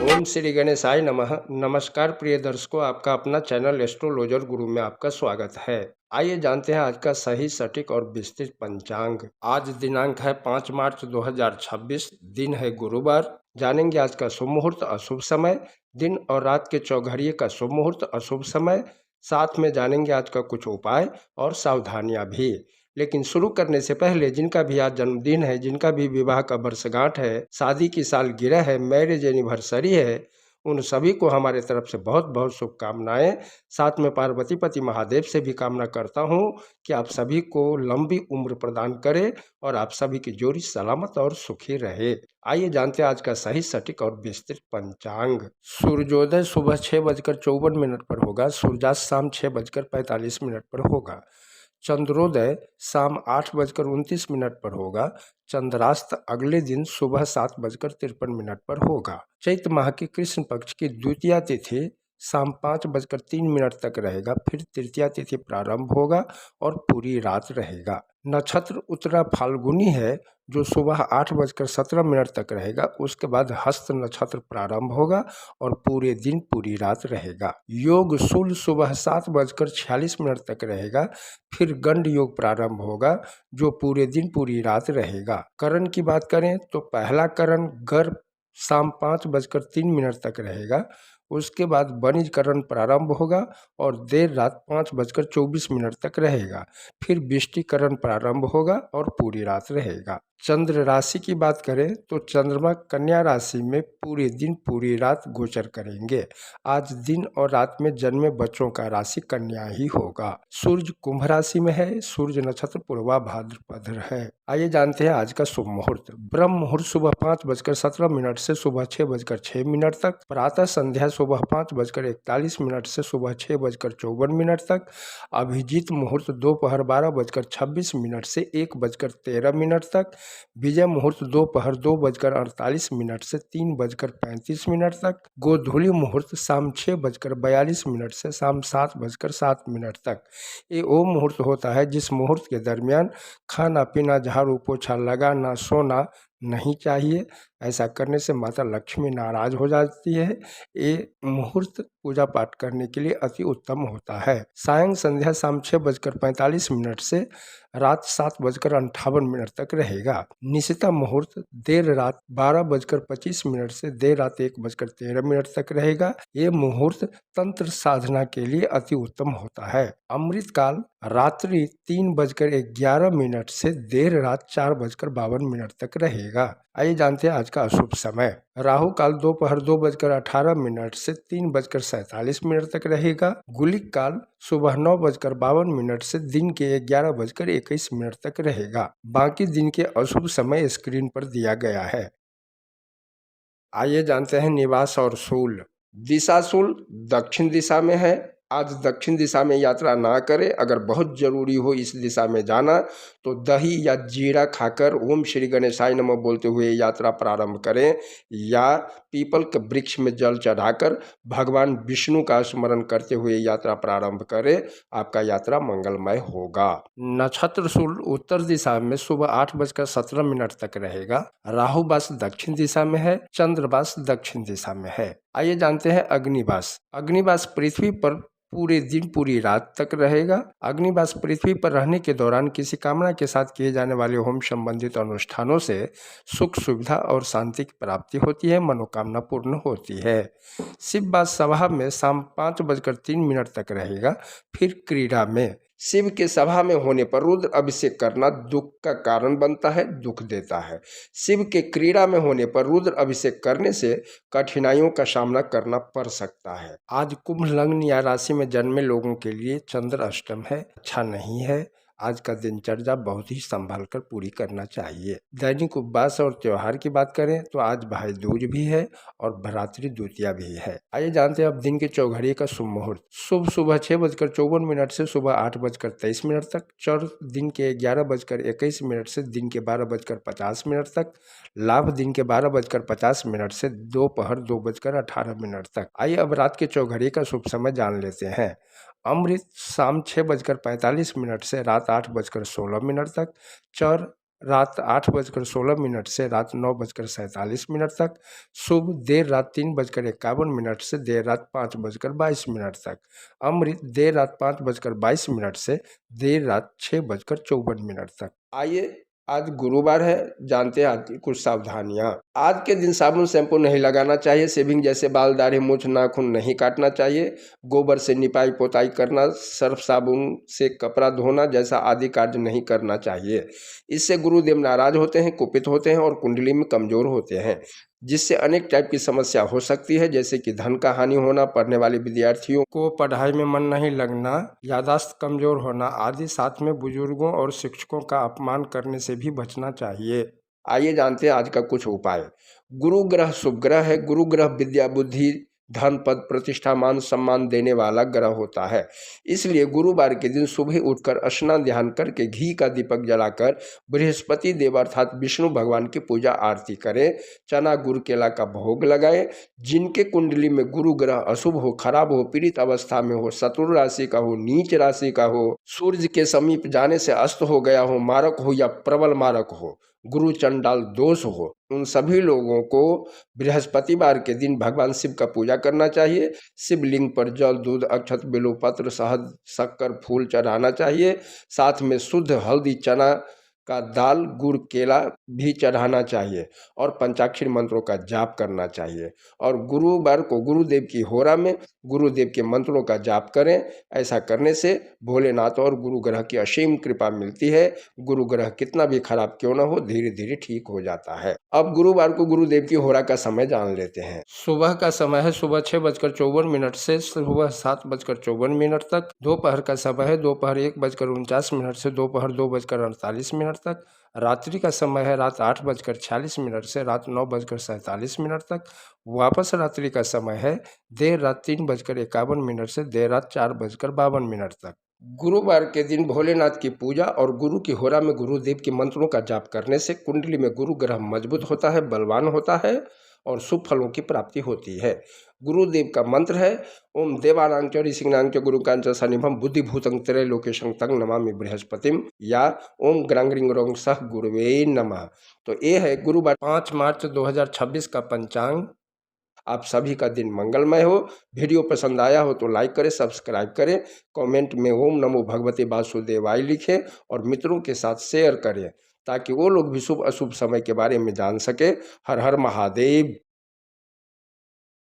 ओम श्री गणेशाय नमः। नमस्कार प्रिय दर्शकों, आपका अपना चैनल एस्ट्रोलॉजर गुरु में आपका स्वागत है। आइए जानते हैं आज का सही सटीक और विस्तृत पंचांग। आज दिनांक है 5 मार्च 2026, दिन है गुरुवार। जानेंगे आज का शुभ मुहूर्त, अशुभ समय, दिन और रात के चौघड़िए का शुभ मुहूर्त, अशुभ समय। साथ में जानेंगे आज का कुछ उपाय और सावधानियां भी। लेकिन शुरू करने से पहले जिनका भी आज जन्मदिन है, जिनका भी विवाह का वर्षगांठ है, शादी की सालगिरह है, मैरिज एनिवर्सरी है, उन सभी को हमारे तरफ से बहुत बहुत शुभकामनाएं। साथ में पार्वती पति महादेव से भी कामना करता हूं कि आप सभी को लंबी उम्र प्रदान करे और आप सभी की जोड़ी सलामत और सुखी रहे। आइए जानते हैं आज का सही सटीक और विस्तृत पंचांग। सूर्योदय सुबह 6:54 पर होगा। सूर्यास्त शाम 6:45 पर होगा। चंद्रोदय शाम 8:29 पर होगा। चंद्रास्त अगले दिन सुबह 7:53 पर होगा। चैत्र माह की कृष्ण पक्ष की द्वितीया तिथि शाम 5:03 तक रहेगा। फिर तृतीया तिथि प्रारंभ होगा और पूरी रात रहेगा। नक्षत्र उत्तरा फाल्गुनी है जो सुबह 8:17 तक रहेगा। उसके बाद हस्त नक्षत्र प्रारंभ होगा और पूरे दिन पूरी रात रहेगा। योग शूल सुबह 7:46 तक रहेगा। फिर गंड योग प्रारंभ होगा जो पूरे दिन पूरी रात रहेगा। करण की बात करें तो पहला करण गर्भ शाम 5:03 तक रहेगा। उसके बाद वणिज करण प्रारंभ होगा और देर रात 5:24 तक रहेगा। फिर विष्टिकरण प्रारंभ होगा और पूरी रात रहेगा। चंद्र राशि की बात करें तो चंद्रमा कन्या राशि में पूरे दिन पूरी रात गोचर करेंगे। आज दिन और रात में जन्मे बच्चों का राशि कन्या ही होगा। सूर्य कुंभ राशि में है। सूर्य नक्षत्र पूर्वा भाद्रपद है। आइए जानते हैं आज का शुभ मुहूर्त। ब्रह्म मुहूर्त सुबह 5:17 से सुबह 6:06 तक। प्रातः संध्या सुबह 5:41 से सुबह 6:54 तक। अभिजीत मुहूर्त दोपहर 12:26 से 1:13 तक। विजय मुहूर्त दोपहर 2:48 से 3:35 तक। गोधूली मुहूर्त शाम 6:42 से शाम 7:07 तक। ये वो मुहूर्त होता है जिस मुहूर्त के दरमियान खाना पीना झाड़ू पोछा लगाना सोना नहीं चाहिए। ऐसा करने से माता लक्ष्मी नाराज हो जाती है। ये मुहूर्त पूजा पाठ करने के लिए अति उत्तम होता है। सायं संध्या शाम 6:45 से रात 7:58 तक रहेगा। निशिता मुहूर्त देर रात 12:25 से देर रात 1:13 तक रहेगा। ये मुहूर्त तंत्र साधना के लिए अति उत्तम होता है। अमृत काल रात्रि 3:11 से देर रात 4:52 तक रहेगा। आइए जानते हैं आज का अशुभ समय। राहु काल दोपहर 2:18 से 3:47 तक रहेगा। गुलिक काल सुबह 9:52 से दिन के 11:21 तक रहेगा। बाकी दिन के अशुभ समय स्क्रीन पर दिया गया है। आइए जानते हैं निवास और शूल। दिशा शूल दक्षिण दिशा में है। आज दक्षिण दिशा में यात्रा ना करें। अगर बहुत जरूरी हो इस दिशा में जाना तो दही या जीरा खाकर ओम श्री गणेशाय नमः बोलते हुए यात्रा प्रारंभ करें, या पीपल के वृक्ष में जल चढ़ाकर भगवान विष्णु का स्मरण करते हुए यात्रा प्रारंभ करें। आपका यात्रा मंगलमय होगा। नक्षत्र शूल उत्तर दिशा में सुबह 8:17 तक रहेगा। राहुवास दक्षिण दिशा में है। चंद्रवास दक्षिण दिशा में है। आइए जानते हैं अग्निवास। अग्निवास पृथ्वी पर पूरे दिन पूरी रात तक रहेगा। अग्निवास पृथ्वी पर रहने के दौरान किसी कामना के साथ किए जाने वाले होम संबंधित अनुष्ठानों से सुख सुविधा और शांति की प्राप्ति होती है, मनोकामना पूर्ण होती है। शिववास सभा में शाम 5:03 तक रहेगा। फिर क्रीड़ा में शिव के सभा में होने पर रुद्र अभिषेक करना दुख का कारण बनता है, दुख देता है। शिव के क्रीड़ा में होने पर रुद्र अभिषेक करने से कठिनाइयों का सामना करना पड़ सकता है। आज कुंभ लग्न या राशि में जन्मे लोगों के लिए चंद्र अष्टम है, अच्छा नहीं है। आज का दिनचर्या बहुत ही संभाल कर पूरी करना चाहिए। दैनिक उपवास और त्योहार की बात करें तो आज भाई दूज भी है और भरात्री द्वितीया भी है। आइए जानते हैं अब दिन के चौघड़िए का शुभ मुहूर्त। शुभ सुबह 6:54 से सुबह 8:23 तक। चौर दिन के 11:21 से दिन के 12:50 तक। लाभ दिन के 12:50 से दोपहर 2:18 तक। आइए अब रात के चौघड़िए का शुभ समय जान लेते हैं। अमृत शाम 6:45 से रात 8:16 तक। चौर रात 8:16 से रात 9:47 तक। शुभ देर रात 3:51 से देर रात 5:22 तक। अमृत देर रात 5:22 से देर रात 6:54 तक। आइए, आज गुरुवार है, जानते हैं आज की कुछ सावधानियां। आज के दिन साबुन शैम्पू नहीं लगाना चाहिए। शेविंग जैसे बाल दाढ़ी मूछ नाखून नहीं काटना चाहिए। गोबर से निपाई पोताई करना, सर्फ साबुन से कपड़ा धोना जैसा आदि कार्य नहीं करना चाहिए। इससे गुरुदेव नाराज होते हैं, कुपित होते हैं और कुंडली में कमजोर होते हैं, जिससे अनेक टाइप की समस्या हो सकती है, जैसे कि धन का हानि होना, पढ़ने वाले विद्यार्थियों को पढ़ाई में मन नहीं लगना, याददाश्त कमजोर होना आदि। साथ में बुजुर्गों और शिक्षकों का अपमान करने से भी बचना चाहिए। आइए जानते हैं आज का कुछ उपाय। गुरु ग्रह शुभ ग्रह है। गुरु ग्रह विद्या बुद्धि धन पद प्रतिष्ठा मान सम्मान देने वाला ग्रह होता है। इसलिए गुरुवार के दिन सुबह उठकर स्नान ध्यान करके घी का दीपक जलाकर बृहस्पति देव अर्थात विष्णु भगवान की पूजा आरती करें। चना गुड़ केला का भोग लगाएं। जिनके कुंडली में गुरु ग्रह अशुभ हो, खराब हो, पीड़ित अवस्था में हो, शत्रु राशि का हो, नीच राशि का हो, सूर्य के समीप जाने से अस्त हो गया हो, मारक हो या प्रबल मारक हो, गुरु चंडाल दोष हो, उन सभी लोगों को बृहस्पतिवार के दिन भगवान शिव का पूजा करना चाहिए। शिवलिंग पर जल दूध अक्षत बिल्वपत्र शहद शक्कर फूल चढ़ाना चाहिए। साथ में शुद्ध हल्दी चना का दाल गुड़ केला भी चढ़ाना चाहिए और पंचाक्षरी मंत्रों का जाप करना चाहिए। और गुरुवार को गुरुदेव की होरा में गुरुदेव के मंत्रों का जाप करें। ऐसा करने से भोलेनाथ और गुरु ग्रह की असीम कृपा मिलती है। गुरु ग्रह कितना भी खराब क्यों ना हो, धीरे धीरे ठीक हो जाता है। अब गुरुवार को गुरुदेव की होरा का समय जान लेते हैं। सुबह का समय है सुबह 6:54 से सुबह 7:54 तक। दोपहर का समय है दोपहर 1:49 से दोपहर 2:48 तक। रात्रि का समय है रात 8:46 से रात 9:47 तक। वापस रात्रि का समय है देर रात 3:51 से देर रात 4:52 तक। गुरुवार के दिन भोलेनाथ की पूजा और गुरु की होरा में गुरुदेव के मंत्रों का जाप करने से कुंडली में गुरु ग्रह मजबूत होता है, बलवान होता है और शुभ फलों की प्राप्ति होती है। गुरुदेव का मंत्र है ओम देवानां च ऋषिणां च गुरुकां च सन्निभं बुद्धिभूतं त्रैलोक्यं तं नमामि बृहस्पतिम या ओम ग्रांग्रिंग रोंग सह गुरुवे नमः। तो ये है गुरुवार 5 मार्च 2026 का पंचांग। आप सभी का दिन मंगलमय हो। वीडियो पसंद आया हो तो लाइक करें, सब्सक्राइब करें, कमेंट में ओम नमो भगवते वासुदेवाय लिखें और मित्रों के साथ शेयर करें ताकि वो लोग भी शुभ अशुभ समय के बारे में जान सके। हर हर महादेव।